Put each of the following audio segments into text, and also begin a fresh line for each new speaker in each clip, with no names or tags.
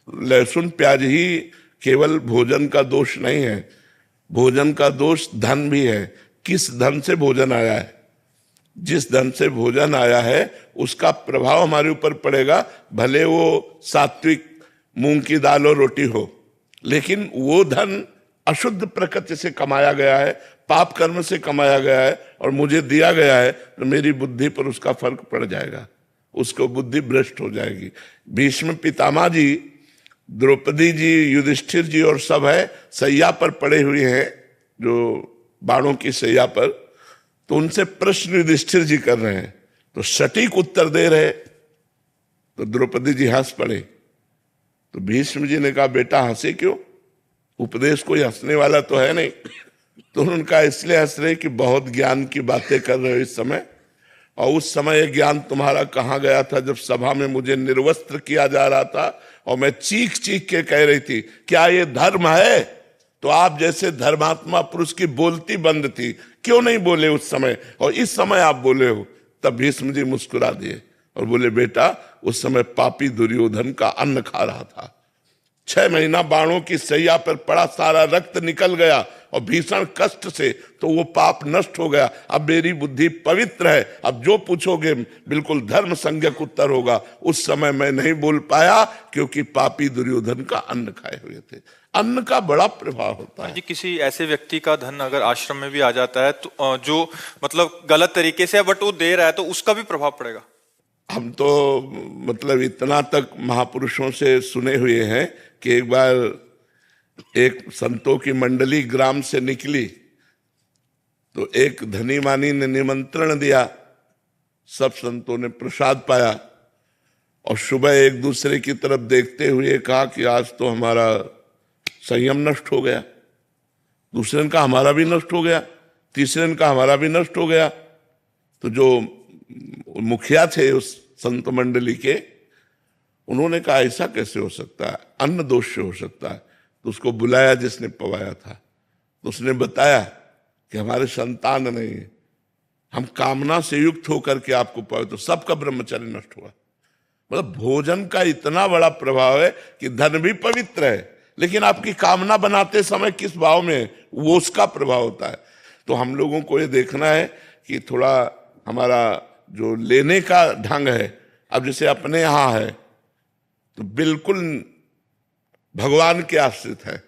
लहसुन प्याज ही केवल भोजन का दोष नहीं है, भोजन का दोष धन भी है। किस धन से भोजन आया है, जिस धन से भोजन आया है उसका प्रभाव हमारे ऊपर पड़ेगा, भले वो सात्विक मूंग की दाल और रोटी हो, लेकिन वो धन अशुद्ध प्रकृति से कमाया गया है, पाप कर्म से कमाया गया है और मुझे दिया गया है, तो मेरी बुद्धि पर उसका फर्क पड़ जाएगा, उसको बुद्धि भ्रष्ट हो जाएगी। भीष्म पितामह जी, द्रौपदी जी, युधिष्ठिर जी और सब है सैया पर पड़े हुए हैं, जो बाणों की सैया पर, तो उनसे प्रश्न युधिष्ठिर जी कर रहे हैं, तो सटीक उत्तर दे रहे, तो द्रौपदी जी हंस पड़े। तो भीष्म जी ने कहा, बेटा हंसे क्यों, उपदेश कोई हंसने वाला तो है नहीं। तो उनका इसलिए हंस रहे कि बहुत ज्ञान की बातें कर रहे हो इस समय, और उस समय यह ज्ञान तुम्हारा कहाँ गया था जब सभा में मुझे निर्वस्त्र किया जा रहा था और मैं चीख चीख के कह रही थी क्या ये धर्म है, तो आप जैसे धर्मात्मा पुरुष की बोलती बंद थी, क्यों नहीं बोले उस समय, और इस समय आप बोले हो। तब भीष्म जी मुस्कुरा दिए और बोले, बेटा उस समय पापी दुर्योधन का अन्न खा रहा था, 6 महीना बाणों की सैया पर पड़ा, सारा रक्त निकल गया और भीषण कष्ट से, तो वो पाप नष्ट हो गया। अब मेरी बुद्धि पवित्र है, अब जो पूछोगे बिल्कुल धर्म संज्ञक उत्तर होगा। उस समय मैं नहीं बोल पाया क्योंकि पापी दुर्योधन का अन्न खाए हुए थे। अन्न का बड़ा प्रभाव होता है
जी। किसी ऐसे व्यक्ति का धन अगर आश्रम में भी आ जाता है तो जो मतलब गलत तरीके से बट वो दे रहा है, तो उसका भी प्रभाव पड़ेगा।
हम तो मतलब इतना तक महापुरुषों से सुने हुए हैं कि एक बार एक संतों की मंडली ग्राम से निकली, तो एक धनी मानी ने निमंत्रण दिया, सब संतों ने प्रसाद पाया और सुबह एक दूसरे की तरफ देखते हुए कहा कि आज तो हमारा संयम नष्ट हो गया। दूसरे ने कहा हमारा भी नष्ट हो गया, तीसरे ने कहा हमारा भी नष्ट हो गया। तो जो मुखिया थे उस संत मंडली के, उन्होंने कहा ऐसा कैसे हो सकता है, अन्न दोष से हो सकता है। तो उसको बुलाया जिसने पवाया था, तो उसने बताया कि हमारे संतान नहीं है, हम कामना से युक्त होकर के आपको पाए, तो सबका ब्रह्मचर्य नष्ट हुआ। मतलब भोजन का इतना बड़ा प्रभाव है कि धन भी पवित्र है, लेकिन आपकी कामना बनाते समय किस भाव में है, वो उसका प्रभाव होता है। तो हम लोगों को ये देखना है कि थोड़ा हमारा जो लेने का ढंग है, अब जैसे अपने यहाँ है तो बिल्कुल भगवान के आश्रित है।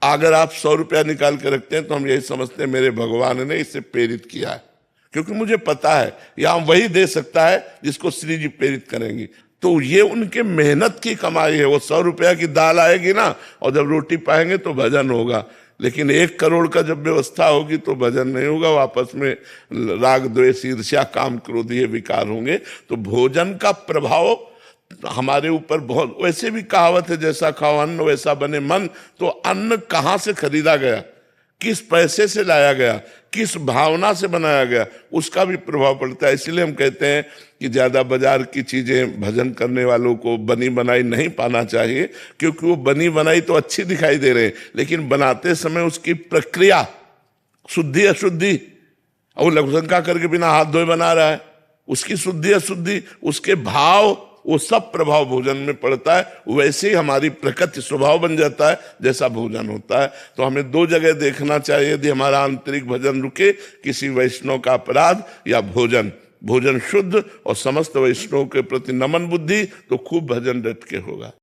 अगर आप 100 रुपया निकाल के रखते हैं तो हम यही समझते हैं मेरे भगवान ने इसे प्रेरित किया है, क्योंकि मुझे पता है यहाँ वही दे सकता है जिसको श्री जी प्रेरित करेंगी। तो ये उनके मेहनत की कमाई है। वो 100 रुपया की दाल आएगी ना, और जब रोटी पाएंगे तो भजन होगा, लेकिन 1 करोड़ का जब व्यवस्था होगी तो भजन नहीं होगा, वापस में राग द्वेष ईर्ष्या काम क्रोध ये विकार होंगे। तो भोजन का प्रभाव हमारे ऊपर बहुत, वैसे भी कहावत है जैसा खाओ अन्न वैसा बने मन। तो अन्न कहाँ से खरीदा गया, किस पैसे से लाया गया, किस भावना से बनाया गया, उसका भी प्रभाव पड़ता है। इसलिए हम कहते हैं कि ज्यादा बाजार की चीजें भजन करने वालों को बनी बनाई नहीं पाना चाहिए, क्योंकि वो बनी बनाई तो अच्छी दिखाई दे रहे हैं, लेकिन बनाते समय उसकी प्रक्रिया शुद्धि अशुद्धि, और वो लघुशंका करके बिना हाथ धोए बना रहा है, उसकी शुद्धि अशुद्धि, उसके भाव, वो सब प्रभाव भोजन में पड़ता है। वैसे ही हमारी प्रकृति स्वभाव बन जाता है जैसा भोजन होता है। तो हमें 2 जगह देखना चाहिए, यदि हमारा आंतरिक भजन रुके, किसी वैष्णव का अपराध या भोजन, भोजन शुद्ध और समस्त वैष्णव के प्रति नमन बुद्धि, तो खूब भजन डट के होगा।